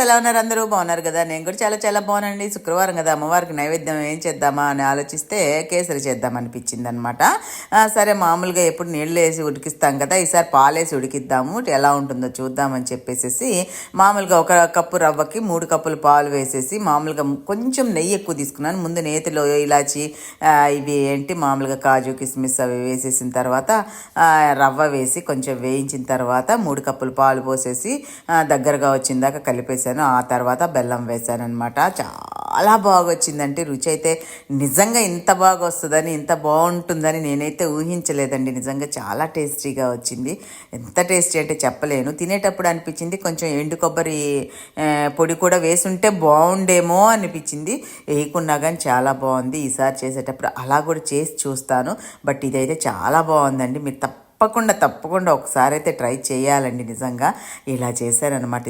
ఎలా ఉన్నారు అందరూ బాగున్నారు కదా. నేను కూడా చాలా చాలా బాగున్నానండి. శుక్రవారం కదా, అమ్మవారికి నైవేద్యం ఏం చేద్దామా అని ఆలోచిస్తే కేసరి చేద్దాం అనిపించింది అనమాట. సరే మామూలుగా ఎప్పుడు నీళ్ళు వేసి ఉడికిస్తాం కదా, ఈసారి పాలేసి ఉడికిద్దాము ఎలా ఉంటుందో చూద్దామని చెప్పేసి మామూలుగా 1 కప్పు రవ్వకి 3 కప్పులు పాలు వేసేసి మామూలుగా కొంచెం నెయ్యి ఎక్కువ తీసుకున్నాను. ముందు నేతిలో ఇలాచి ఇవి ఏంటి మామూలుగా కాజు కిస్మిస్ అవి వేసేసిన తర్వాత రవ్వ వేసి కొంచెం వేయించిన తర్వాత 3 కప్పులు పాలు పోసేసి దగ్గరగా వచ్చిందాక కలిపేశాను. ఆ తర్వాత బెల్లం వేసాను అనమాట. చాలా బాగా వచ్చిందంటే రుచి అయితే నిజంగా ఇంత బాగా వస్తుందని, ఇంత బాగుంటుందని నేనైతే ఊహించలేదండి. నిజంగా చాలా టేస్టీగా వచ్చింది. ఎంత టేస్టీ అంటే చెప్పలేను. తినేటప్పుడు అనిపించింది కొంచెం ఎండు కొబ్బరి పొడి కూడా వేసుంటే బాగుండేమో అనిపించింది. వేయకున్నా కానీ చాలా బాగుంది. ఈసారి చేసేటప్పుడు అలా కూడా చేసి చూస్తాను. బట్ ఇదైతే చాలా బాగుందండి. మీరు తప్పకుండా ఒకసారి అయితే ట్రై చేయాలండి. నిజంగా ఇలా చేశారనమాట.